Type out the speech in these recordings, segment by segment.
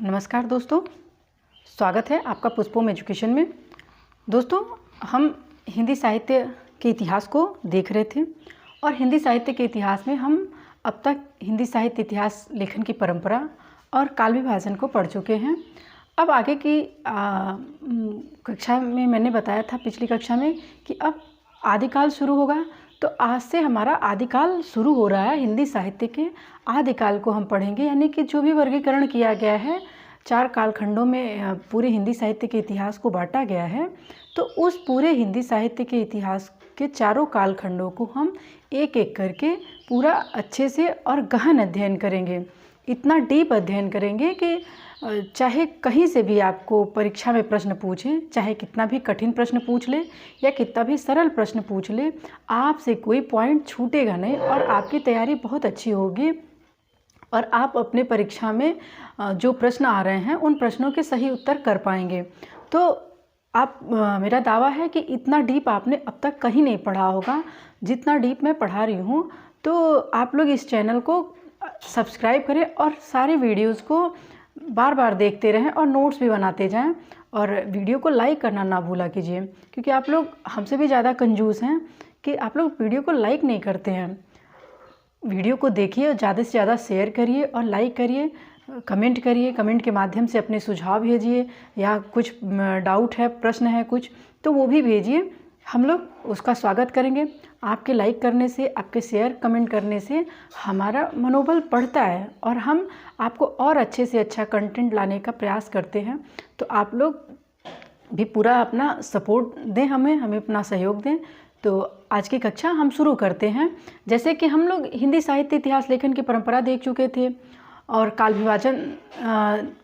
नमस्कार दोस्तों, स्वागत है आपका पुष्पोम एजुकेशन में। दोस्तों, हम हिंदी साहित्य के इतिहास को देख रहे थे और हिंदी साहित्य के इतिहास में हम अब तक हिंदी साहित्य इतिहास लेखन की परंपरा और काल विभाजन को पढ़ चुके हैं। अब आगे की कक्षा में मैंने बताया था पिछली कक्षा में कि अब आदिकाल शुरू होगा, तो आज से हमारा आदिकाल शुरू हो रहा है। हिंदी साहित्य के आदिकाल को हम पढ़ेंगे, यानी कि जो भी वर्गीकरण किया गया है, 4 कालखंडों में पूरे हिंदी साहित्य के इतिहास को बांटा गया है। तो उस पूरे हिंदी साहित्य के इतिहास के चारों कालखंडों को हम एक एक करके पूरा अच्छे से और गहन अध्ययन करेंगे। इतना डीप अध्ययन करेंगे कि चाहे कहीं से भी आपको परीक्षा में प्रश्न पूछें, चाहे कितना भी कठिन प्रश्न पूछ ले या कितना भी सरल प्रश्न पूछ ले, आपसे कोई पॉइंट छूटेगा नहीं और आपकी तैयारी बहुत अच्छी होगी और आप अपने परीक्षा में जो प्रश्न आ रहे हैं उन प्रश्नों के सही उत्तर कर पाएंगे। तो आप मेरा दावा है कि इतना डीप आपने अब तक कहीं नहीं पढ़ा होगा जितना डीप मैं पढ़ा रही हूँ। तो आप लोग इस चैनल को सब्सक्राइब करें और सारे वीडियोज़ को बार बार देखते रहें और नोट्स भी बनाते जाएं और वीडियो को लाइक करना ना भूला कीजिए, क्योंकि आप लोग हमसे भी ज़्यादा कंजूस हैं कि आप लोग वीडियो को लाइक नहीं करते हैं। वीडियो को देखिए और ज़्यादा से ज़्यादा शेयर करिए और लाइक करिए, कमेंट करिए, कमेंट के माध्यम से अपने सुझाव भेजिए या कुछ डाउट है, प्रश्न है कुछ, तो वो भी भेजिए। हम लोग उसका स्वागत करेंगे। आपके लाइक करने से, आपके शेयर कमेंट करने से हमारा मनोबल बढ़ता है और हम आपको और अच्छे से अच्छा कंटेंट लाने का प्रयास करते हैं। तो आप लोग भी पूरा अपना सपोर्ट दें, हमें अपना सहयोग दें। तो आज की कक्षा हम शुरू करते हैं। जैसे कि हम लोग हिंदी साहित्य इतिहास लेखन की परंपरा देख चुके थे और काल विभाजन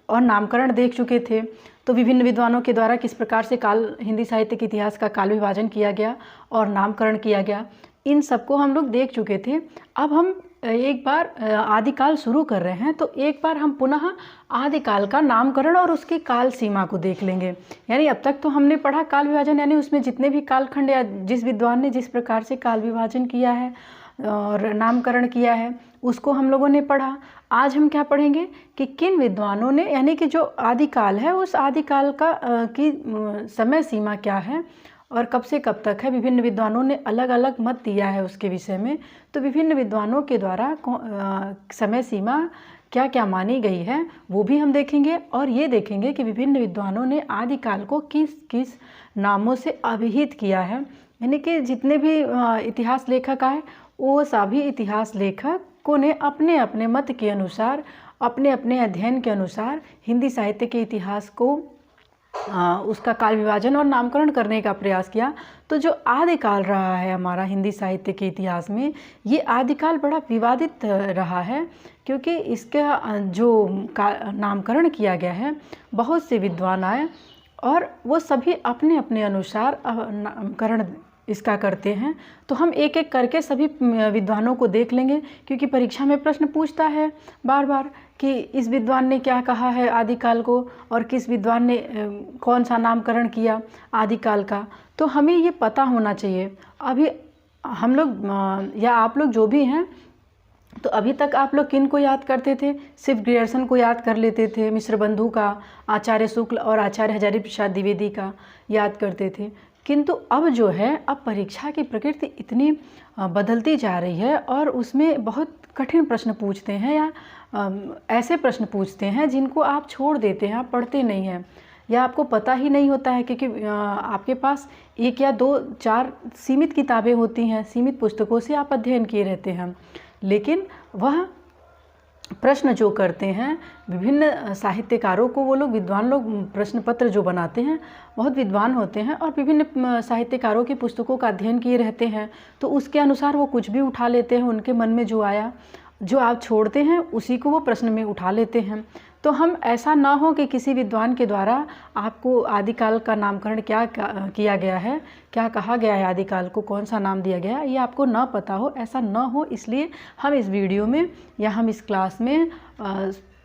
और नामकरण देख चुके थे। तो विभिन्न विद्वानों के द्वारा किस प्रकार से हिंदी साहित्य के इतिहास का काल विभाजन किया गया और नामकरण किया गया, इन सबको हम लोग देख चुके थे। अब हम एक बार आदिकाल शुरू कर रहे हैं, तो एक बार हम पुनः आदिकाल का नामकरण और उसकी काल सीमा को देख लेंगे। यानी अब तक तो हमने पढ़ा काल विभाजन, यानी उसमें जितने भी कालखंड या जिस विद्वान ने जिस प्रकार से काल विभाजन किया है और नामकरण किया है उसको हम लोगों ने पढ़ा। आज हम क्या पढ़ेंगे कि किन विद्वानों ने, यानी कि जो आदिकाल है उस आदिकाल का की समय सीमा क्या है और कब से कब तक है। विभिन्न विद्वानों ने अलग अलग मत दिया है उसके विषय में। तो विभिन्न विद्वानों के द्वारा समय सीमा क्या क्या मानी गई है वो भी हम देखेंगे और ये देखेंगे कि विभिन्न विद्वानों ने आदिकाल को किस किस नामों से अभिहित किया है। यानी कि जितने भी इतिहास लेखक आए वो सभी इतिहास लेखकों ने अपने अपने मत के अनुसार, अपने अपने अध्ययन के अनुसार हिंदी साहित्य के इतिहास को उसका काल विभाजन और नामकरण करने का प्रयास किया। तो जो आदिकाल रहा है हमारा हिंदी साहित्य के इतिहास में, ये आदिकाल बड़ा विवादित रहा है, क्योंकि इसका जो नामकरण किया गया है बहुत से विद्वान आए और वो सभी अपने अपने अनुसार नामकरण इसका करते हैं। तो हम एक एक करके सभी विद्वानों को देख लेंगे, क्योंकि परीक्षा में प्रश्न पूछता है बार बार कि इस विद्वान ने क्या कहा है आदिकाल को और किस विद्वान ने कौन सा नामकरण किया आदिकाल का। तो हमें ये पता होना चाहिए। अभी हम लोग या आप लोग जो भी हैं, तो अभी तक आप लोग किन को याद करते थे? सिर्फ ग्रियर्सन को याद कर लेते थे, मिश्र बंधु का, आचार्य शुक्ल और आचार्य हजारी प्रसाद द्विवेदी का याद करते थे। किंतु अब जो है, अब परीक्षा की प्रकृति इतनी बदलती जा रही है और उसमें बहुत कठिन प्रश्न पूछते हैं या ऐसे प्रश्न पूछते हैं जिनको आप छोड़ देते हैं, आप पढ़ते नहीं हैं या आपको पता ही नहीं होता है, क्योंकि आपके पास 1 या 2 4 सीमित किताबें होती हैं, सीमित पुस्तकों से आप अध्ययन किए रहते हैं। लेकिन वह प्रश्न जो करते हैं विभिन्न साहित्यकारों को, वो लोग विद्वान लोग प्रश्न पत्र जो बनाते हैं बहुत विद्वान होते हैं और विभिन्न साहित्यकारों की पुस्तकों का अध्ययन किए रहते हैं। तो उसके अनुसार वो कुछ भी उठा लेते हैं, उनके मन में जो आया, जो आप छोड़ते हैं उसी को वो प्रश्न में उठा लेते हैं। तो हम ऐसा ना हो कि किसी विद्वान के द्वारा आपको आदिकाल का नामकरण क्या किया गया है, क्या कहा गया है, आदिकाल को कौन सा नाम दिया गया है, ये आपको ना पता हो, ऐसा ना हो। इसलिए हम इस वीडियो में या हम इस क्लास में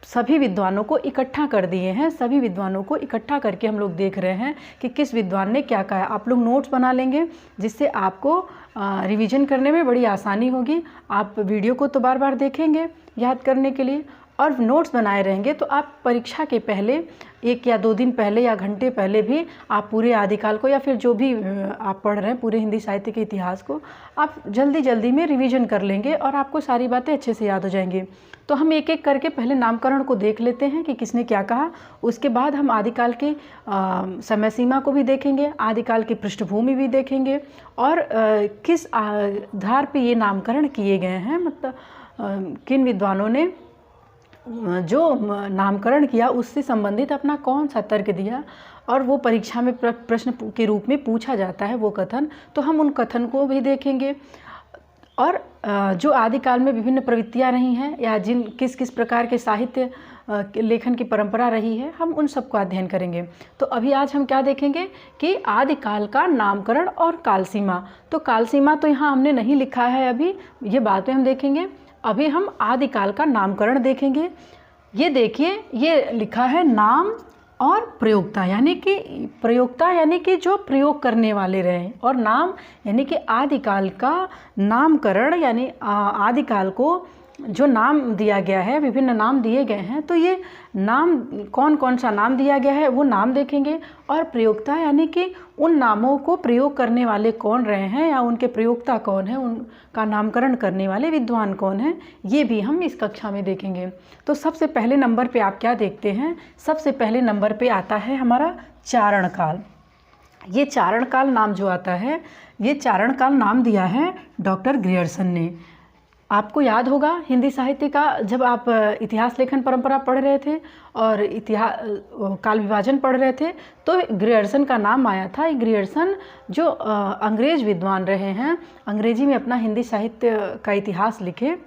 सभी विद्वानों को इकट्ठा कर दिए हैं। सभी विद्वानों को इकट्ठा करके हम लोग देख रहे हैं कि किस विद्वान ने क्या कहा है। आप लोग नोट्स बना लेंगे जिससे आपको रिवीजन करने में बड़ी आसानी होगी। आप वीडियो को तो बार बार देखेंगे याद करने के लिए, और नोट्स बनाए रहेंगे तो आप परीक्षा के पहले 1 या 2 दिन पहले या घंटे पहले भी आप पूरे आदिकाल को या फिर जो भी आप पढ़ रहे हैं पूरे हिंदी साहित्य के इतिहास को आप जल्दी जल्दी में रिवीजन कर लेंगे और आपको सारी बातें अच्छे से याद हो जाएंगी। तो हम एक एक करके पहले नामकरण को देख लेते हैं कि किसने क्या कहा। उसके बाद हम आदिकाल की समय सीमा को भी देखेंगे, आदिकाल की पृष्ठभूमि भी देखेंगे और किस आधार पे ये नामकरण किए गए हैं, मतलब किन विद्वानों ने जो नामकरण किया उससे संबंधित अपना कौन सा तर्क दिया और वो परीक्षा में प्रश्न के रूप में पूछा जाता है वो कथन, तो हम उन कथन को भी देखेंगे। और जो आदिकाल में विभिन्न प्रवृत्तियां रही हैं या जिन किस किस प्रकार के साहित्य लेखन की परंपरा रही है, हम उन सबको अध्ययन करेंगे। तो अभी आज हम क्या देखेंगे कि आदिकाल का नामकरण और काल सीमा। तो काल सीमा तो यहाँ हमने नहीं लिखा है, अभी ये बातें हम देखेंगे। अभी हम आदिकाल का नामकरण देखेंगे। ये देखिए, ये लिखा है नाम और प्रयोक्ता, यानी कि प्रयोक्ता यानी कि जो प्रयोग करने वाले रहे, और नाम यानी कि आदिकाल का नामकरण यानी आदिकाल को जो नाम दिया गया है, विभिन्न नाम दिए गए हैं, तो ये नाम कौन कौन सा नाम दिया गया है वो नाम देखेंगे। और प्रयोक्ता यानी कि उन नामों को प्रयोग करने वाले कौन रहे हैं या उनके प्रयोक्ता कौन है, उनका नामकरण करने वाले विद्वान कौन हैं, ये भी हम इस कक्षा में देखेंगे। तो सबसे पहले नंबर पे आप क्या देखते हैं, सबसे पहले नंबर पे आता है हमारा चारण काल। ये चारण काल नाम जो आता है, ये चारण काल नाम दिया है डॉक्टर ग्रियर्सन ने। आपको याद होगा हिंदी साहित्य का, जब आप इतिहास लेखन परंपरा पढ़ रहे थे और इतिहास काल विभाजन पढ़ रहे थे तो ग्रियर्सन का नाम आया था। ग्रियर्सन जो अंग्रेज विद्वान रहे हैं, अंग्रेजी में अपना हिंदी साहित्य का इतिहास लिखे,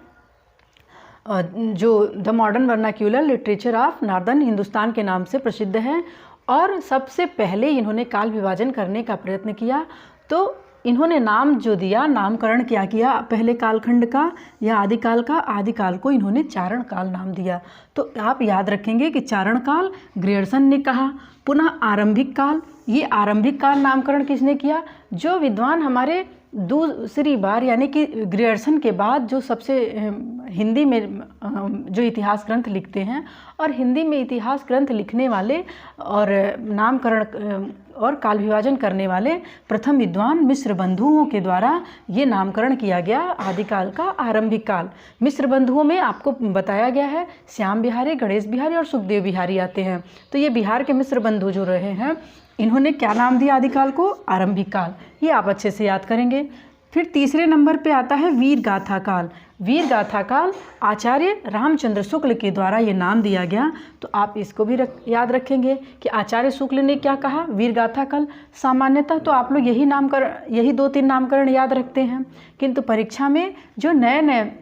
जो the modern vernacular literature of northern Hindustan के नाम से प्रसिद्ध है। और सबसे पहले इन्होंने काल विभाजन करने का प्रयत्न किया। तो इन्होंने नाम जो दिया, नामकरण क्या किया पहले कालखंड का या आदिकाल का, आदिकाल को इन्होंने चारण काल नाम दिया। तो आप याद रखेंगे कि चारण काल ग्रियर्सन ने कहा। पुनः आरंभिक काल, ये आरंभिक काल नामकरण किसने किया, जो विद्वान हमारे दूसरी बार यानी कि ग्रियर्सन के बाद जो सबसे हिंदी में जो इतिहास ग्रंथ लिखते हैं और हिंदी में इतिहास ग्रंथ लिखने वाले और नामकरण और काल विभाजन करने वाले प्रथम विद्वान मिश्र बंधुओं के द्वारा ये नामकरण किया गया आदिकाल का आरंभिक काल। मिश्र बंधुओं में आपको बताया गया है श्याम बिहारी, गणेश बिहारी और सुखदेव बिहारी आते हैं। तो ये बिहार के मिश्र बंधु जो रहे हैं, इन्होंने क्या नाम दिया आदिकाल को, आरंभिक काल। ये आप अच्छे से याद करेंगे। फिर तीसरे नंबर पे आता है वीर गाथा काल। वीर गाथा काल आचार्य रामचंद्र शुक्ल के द्वारा ये नाम दिया गया। तो आप इसको भी याद रखेंगे कि आचार्य शुक्ल ने क्या कहा, वीर गाथा काल। सामान्यतः तो आप लोग यही 2-3 नामकरण याद रखते हैं, किंतु परीक्षा में जो नए नए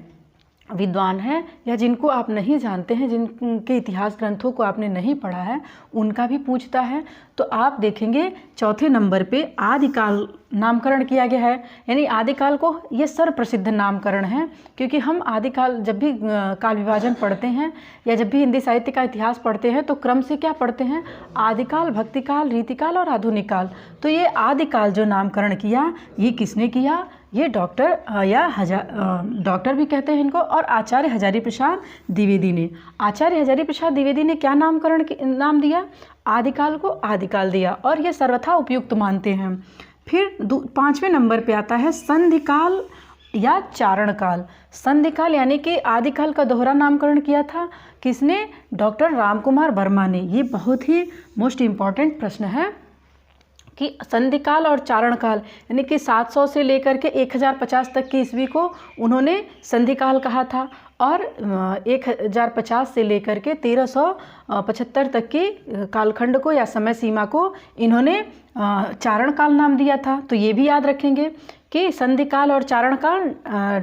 विद्वान हैं या जिनको आप नहीं जानते हैं, जिनके इतिहास ग्रंथों को आपने नहीं पढ़ा है, उनका भी पूछता है। तो आप देखेंगे चौथे नंबर पे आदिकाल नामकरण किया गया है, यानी आदिकाल को ये सर्वप्रसिद्ध नामकरण है। क्योंकि हम आदिकाल जब भी काल विभाजन पढ़ते हैं या जब भी हिंदी साहित्य का इतिहास पढ़ते हैं तो क्रम से क्या पढ़ते हैं, आदिकाल, भक्तिकाल, रीतिकाल और आधुनिक काल। तो ये आदिकाल जो नामकरण किया, ये किसने किया, ये डॉक्टर भी कहते हैं इनको, और आचार्य हजारी प्रसाद द्विवेदी ने। आचार्य हजारी प्रसाद द्विवेदी ने क्या नाम दिया, आदिकाल को आदिकाल दिया, और ये सर्वथा उपयुक्त मानते हैं। फिर 5वें नंबर पे आता है संधिकाल या चारण काल। संधिकाल यानी कि आदिकाल का दोहरा नामकरण किया था किसने, डॉक्टर रामकुमार वर्मा ने। ये बहुत ही मोस्ट इम्पॉर्टेंट प्रश्न है कि संधिकाल और चारण काल यानी कि 700 से लेकर के 1050 तक की ईस्वी को उन्होंने संधिकाल कहा था, और 1050 से लेकर के 1375 तक की कालखंड को या समय सीमा को इन्होंने चारण काल नाम दिया था। तो ये भी याद रखेंगे कि संधिकाल और चारण काल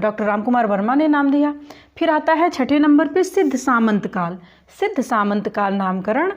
डॉक्टर रामकुमार वर्मा ने नाम दिया। फिर आता है 6ठे नंबर पे सिद्ध सामंत काल। सिद्ध सामंत काल नामकरण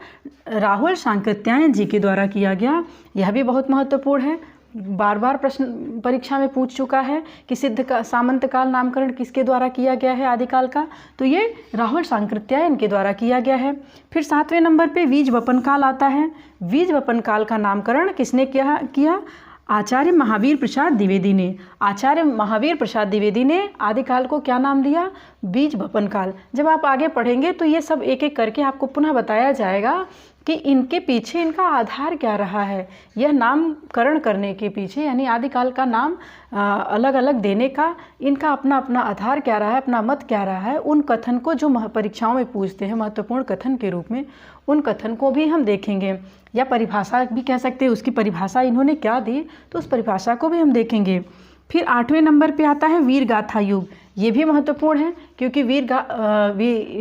राहुल सांकृत्यायन जी के द्वारा किया गया। यह भी बहुत महत्वपूर्ण है, बार बार प्रश्न परीक्षा में पूछ चुका है कि सामंत काल नामकरण किसके द्वारा किया गया है आदिकाल का, तो ये राहुल सांकृत्यायन के द्वारा किया गया है। फिर 7वें नंबर पे बीज वपन काल आता है। बीज वपन काल का नामकरण किसने किया, आचार्य महावीर प्रसाद द्विवेदी ने, आचार्य महावीर प्रसाद द्विवेदी ने आदिकाल को क्या नाम दिया? बीज वपन काल। जब आप आगे पढ़ेंगे तो ये सब एक एक करके आपको पुनः बताया जाएगा कि इनके पीछे इनका आधार क्या रहा है। यह नामकरण करने के पीछे यानी आदिकाल का नाम अलग अलग देने का इनका अपना अपना आधार क्या रहा है, अपना मत क्या रहा है। उन कथन को जो परीक्षाओं में पूछते हैं महत्वपूर्ण कथन के रूप में, उन कथन को भी हम देखेंगे, या परिभाषा भी कह सकते हैं, उसकी परिभाषा इन्होंने क्या दी तो उस परिभाषा को भी हम देखेंगे। फिर 8वें नंबर पे आता है वीर गाथा युग। ये भी महत्वपूर्ण है क्योंकि वीर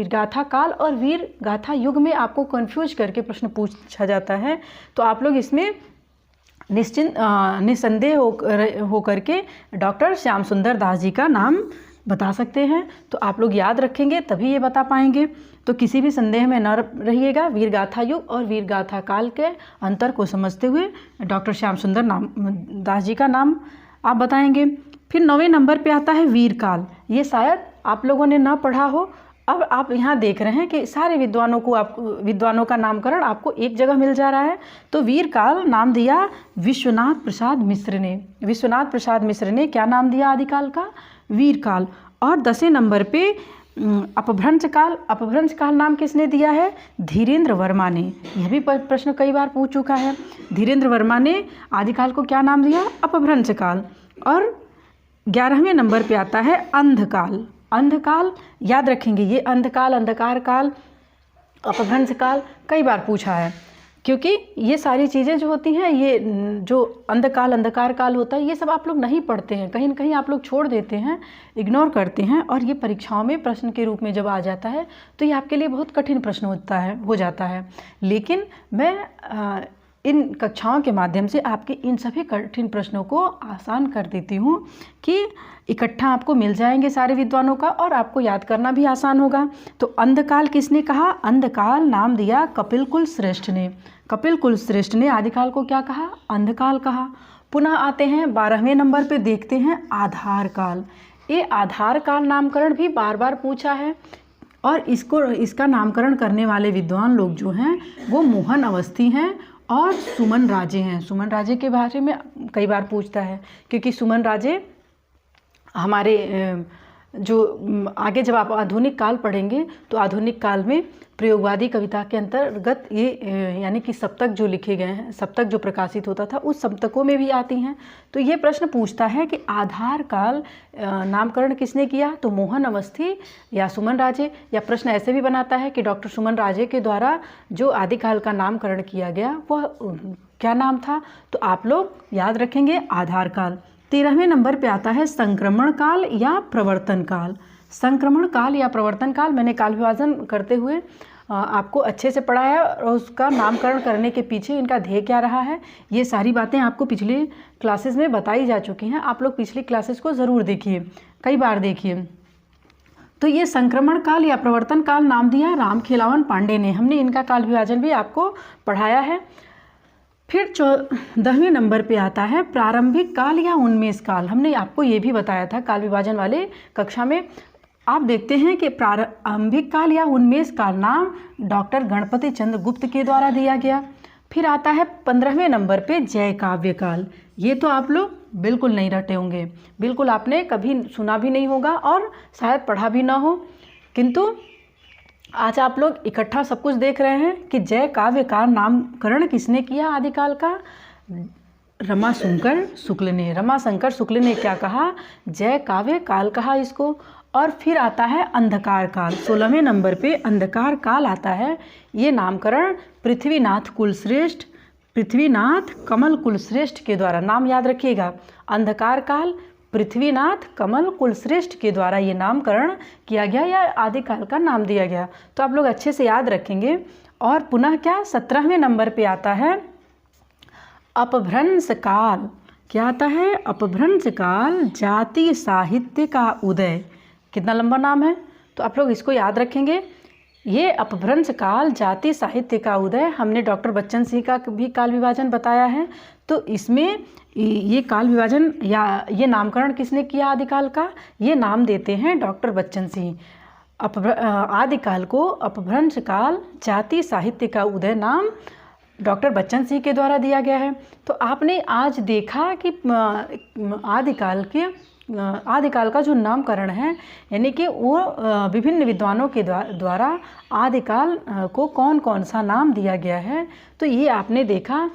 गाथा काल और वीर गाथा युग में आपको कंफ्यूज करके प्रश्न पूछा जाता है। तो आप लोग इसमें निसंदेह हो करके डॉक्टर श्याम सुंदर दास जी का नाम बता सकते हैं। तो आप लोग याद रखेंगे तभी ये बता पाएंगे। तो किसी भी संदेह में न रहिएगा। वीर गाथा युग और वीर गाथा काल के अंतर को समझते हुए डॉक्टर श्याम सुंदर दास जी का नाम आप बताएंगे। फिर 9वें नंबर पे आता है वीर काल। ये शायद आप लोगों ने ना पढ़ा हो। अब आप यहाँ देख रहे हैं कि सारे विद्वानों का नामकरण आपको एक जगह मिल जा रहा है। तो वीर काल नाम दिया विश्वनाथ प्रसाद मिश्र ने। विश्वनाथ प्रसाद मिश्र ने क्या नाम दिया आदिकाल का? वीर काल। और 10वें नंबर पे अपभ्रंश काल। अपभ्रंश काल नाम किसने दिया है? धीरेन्द्र वर्मा ने। यह भी प्रश्न कई बार पूछ चुका है। धीरेन्द्र वर्मा ने आदिकाल को क्या नाम दिया? अपभ्रंश काल। और 11वें नंबर पे आता है अंधकाल। अंधकाल याद रखेंगे, ये अंधकाल, अंधकार काल, अपभ्रंश काल कई बार पूछा है क्योंकि ये सारी चीज़ें जो होती हैं, ये जो अंधकाल, अंधकार काल होता है, ये सब आप लोग नहीं पढ़ते हैं, कहीं न कहीं आप लोग छोड़ देते हैं, इग्नोर करते हैं। और ये परीक्षाओं में प्रश्न के रूप में जब आ जाता है तो ये आपके लिए बहुत कठिन प्रश्न हो जाता है। लेकिन मैं इन कक्षाओं के माध्यम से आपके इन सभी कठिन प्रश्नों को आसान कर देती हूँ कि इकट्ठा आपको मिल जाएंगे सारे विद्वानों का और आपको याद करना भी आसान होगा। तो अंधकाल किसने कहा? अंधकाल नाम दिया कपिल कुल श्रेष्ठ ने। कपिल कुल श्रेष्ठ ने आदिकाल को क्या कहा? अंधकाल कहा। पुनः आते हैं 12वें नंबर पे, देखते हैं आधार काल। ये आधार काल नामकरण भी बार बार पूछा है और इसका नामकरण करने वाले विद्वान लोग जो हैं वो मोहन अवस्थी हैं और सुमन राजे हैं। सुमन राजे के बारे में कई बार पूछता है क्योंकि सुमन राजे हमारे जो आगे जब आप आधुनिक काल पढ़ेंगे तो आधुनिक काल में प्रयोगवादी कविता के अंतर्गत ये यानी कि सप्तक जो लिखे गए हैं, सप्तक जो प्रकाशित होता था उस सप्तकों में भी आती हैं। तो ये प्रश्न पूछता है कि आधार काल नामकरण किसने किया? तो मोहन अवस्थी या सुमन राजे। या प्रश्न ऐसे भी बनाता है कि डॉक्टर सुमन राजे के द्वारा जो आदिकाल का नामकरण किया गया वह क्या नाम था? तो आप लोग याद रखेंगे आधार काल। 13वें नंबर पे आता है संक्रमण काल या प्रवर्तन काल। संक्रमण काल या प्रवर्तन काल मैंने काल विभाजन करते हुए आपको अच्छे से पढ़ाया और उसका नामकरण करने के पीछे इनका ध्येय क्या रहा है, ये सारी बातें आपको पिछली क्लासेस में बताई जा चुकी हैं। आप लोग पिछली क्लासेस को ज़रूर देखिए, कई बार देखिए। तो ये संक्रमण काल या प्रवर्तन काल नाम दिया रामखेलावन पांडे ने। हमने इनका काल विभाजन भी आपको पढ़ाया है। फिर 10वें नंबर पे आता है प्रारंभिक काल या उन्मेष काल। हमने आपको ये भी बताया था काल विभाजन वाले कक्षा में। आप देखते हैं कि प्रारंभिक काल या उन्मेष काल नाम डॉक्टर गणपति चंद्र गुप्त के द्वारा दिया गया। फिर आता है 15वें नंबर पे जय काव्य काल। ये तो आप लोग बिल्कुल नहीं रटे होंगे, बिल्कुल आपने कभी सुना भी नहीं होगा और शायद पढ़ा भी ना हो, किंतु आज आप लोग इकट्ठा सब कुछ देख रहे हैं कि जय काव्य का नामकरण किसने किया आदिकाल का? रमाशंकर शुक्ल ने। रमाशंकर शुक्ल ने क्या कहा? जय काव्य काल कहा इसको। और फिर आता है अंधकार काल। 16वें नंबर पे अंधकार काल आता है। ये नामकरण पृथ्वीनाथ कुलश्रेष्ठ, पृथ्वीनाथ कमल कुलश्रेष्ठ के द्वारा, नाम याद रखिएगा, अंधकार काल पृथ्वीनाथ कमल कुलश्रेष्ठ के द्वारा ये नामकरण किया गया या आदिकाल का नाम दिया गया। तो आप लोग अच्छे से याद रखेंगे। और पुनः क्या 17वें नंबर पे आता है अपभ्रंश काल। क्या आता है? अपभ्रंश काल जाति साहित्य का उदय। कितना लंबा नाम है, तो आप लोग इसको याद रखेंगे। ये अपभ्रंश काल जाति साहित्य का उदय, हमने डॉक्टर बच्चन सिंह का भी काल विभाजन बताया है। तो इसमें ये काल विभाजन या ये नामकरण किसने किया आदिकाल का? ये नाम देते हैं डॉक्टर बच्चन सिंह। आदिकाल को अपभ्रंश काल जाति साहित्य का उदय नाम डॉक्टर बच्चन सिंह के द्वारा दिया गया है। तो आपने आज देखा कि आदिकाल का जो नामकरण है, यानी कि वो विभिन्न विद्वानों के द्वारा आदिकाल को कौन कौन सा नाम दिया गया है, तो ये आपने देखा।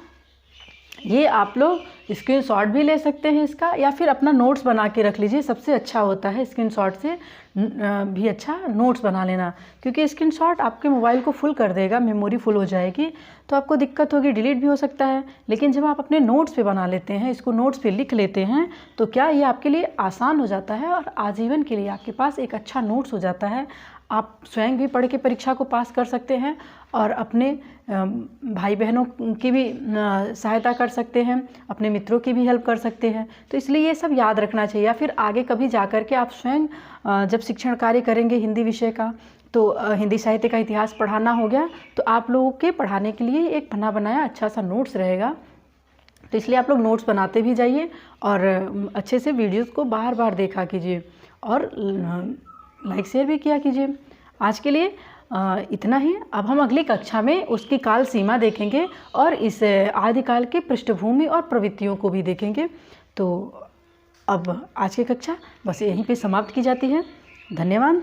ये आप लोग स्क्रीनशॉट भी ले सकते हैं इसका, या फिर अपना नोट्स बना के रख लीजिए। सबसे अच्छा होता है स्क्रीनशॉट से भी अच्छा नोट्स बना लेना, क्योंकि स्क्रीनशॉट आपके मोबाइल को फुल कर देगा, मेमोरी फुल हो जाएगी तो आपको दिक्कत होगी, डिलीट भी हो सकता है। लेकिन जब आप अपने नोट्स पे बना लेते हैं, इसको नोट्स पे लिख लेते हैं, तो क्या ये आपके लिए आसान हो जाता है और आजीवन के लिए आपके पास एक अच्छा नोट्स हो जाता है। आप स्वयं भी पढ़ के परीक्षा को पास कर सकते हैं और अपने भाई बहनों की भी सहायता कर सकते हैं, अपने मित्रों की भी हेल्प कर सकते हैं। तो इसलिए ये सब याद रखना चाहिए। या फिर आगे कभी जा कर के आप स्वयं जब शिक्षण कार्य करेंगे हिंदी विषय का, तो हिंदी साहित्य का इतिहास पढ़ाना हो गया, तो आप लोगों के पढ़ाने के लिए एक बना बनाया अच्छा सा नोट्स रहेगा। तो इसलिए आप लोग नोट्स बनाते भी जाइए और अच्छे से वीडियोज़ को बार बार देखा कीजिए और लाइक शेयर भी किया कीजिए। आज के लिए इतना ही। अब हम अगली कक्षा में उसकी काल सीमा देखेंगे और इस आदिकाल के पृष्ठभूमि और प्रवृत्तियों को भी देखेंगे। तो अब आज की कक्षा बस यहीं पे समाप्त की जाती है। धन्यवाद।